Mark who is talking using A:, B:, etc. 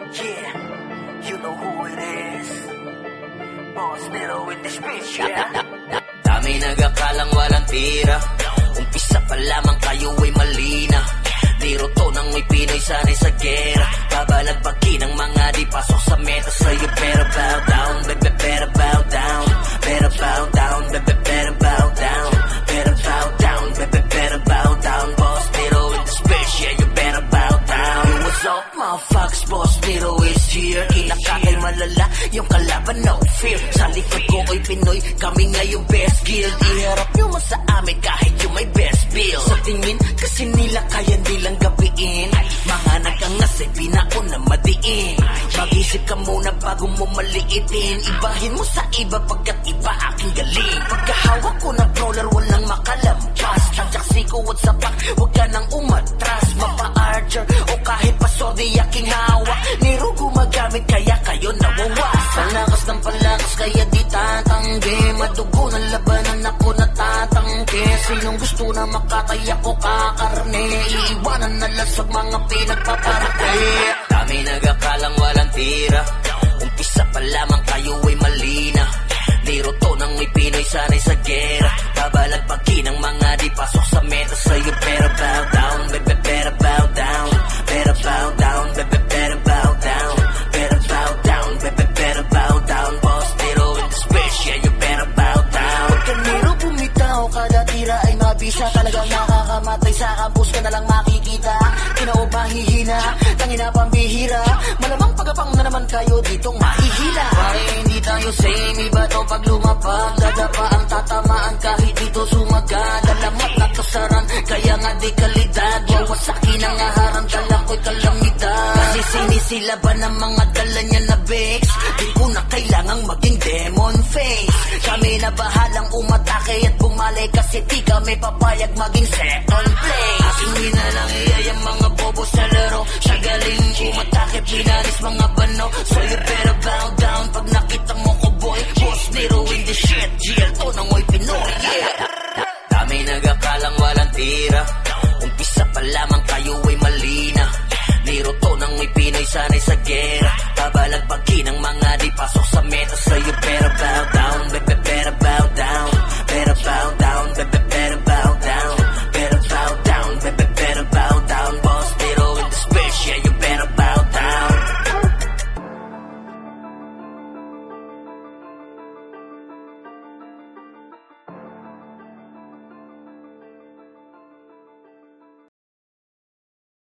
A: Yeah, you know who it is. Boss Nero with this bitch, yeah.
B: Dami nag-akalang walang tira. Umpisa pa lamang kayo ay malina. Liro to nang may Pinoy sanay sa gera. Babalagbagin ang mga di pasok sa meta. Sa'yo better bow down, baby, better bow down. Better bow down, baby, better bow down. Better bow down, baby, better bow down. Boss Nero in this bitch, yeah, you better bow down. Hey, what's up, motherfuckers? Boss Nero is here. Kinakakay malala, yung kalaban, no fear. Sa likod ko ay Pinoy, kami nga yung best guild. Iharap nyo mo sa amin kahit yung may best bill. Sa tingin, kasi nila kaya nilang gapiin. Mga nagangas ay pinauna madiin. Mag-isip ka muna bago mo maliitin. Ibahin mo sa iba pagkat iba aking galing. Pagkahawak ko ng brawler walang makalampas. Transaksi ko what's up, huwag ka nang umatras. Mapa-archer o kahit paso di aking hawak. Niro gumagamit kaya kayo nawawas. Palakas ng palakas kaya di tatanggi. Madugo ng labanan ako natatanggi. Sinong gusto na makataya ko kakarne. Iiwanan na lasag mga pinagpaparate. Dami nag-akalang walang tira. Umpisa pa lamang kayo ay malina. Liro to nang may Pinoy sanay sa gera. Babalagbagin ang mga di pasok sa meta. Sa'yo better bow down, baby, better bow down. Better bow down, baby, better bow down. Better bow down, baby, better bow down. Boss Nero in this bitch, yeah, you better bow down. Pagka Nero bumitaw, kada tira ay mabisa. Talagang nakakamatay sa campus ka nalang makikita. Kinaob mahihina, tangina pambihira. Malamang pagapang na naman kayo ditong mahihila. Pare hindi tayo same, iba to pag lumapag. Dadapa ang tatamaan kahit dito sumagad. Alamat na kasaran, kaya nga di kalidad. Wawasakin ang aharan, dala ko'y kalamidad. Kasi sinisilaban ng mga dala niya na Bex. Di ko na kailangang maging demon face. Kami na bahalang umatake at bumalik. Kasi di kami papayag maging second place. Aking lang iya yung mga boy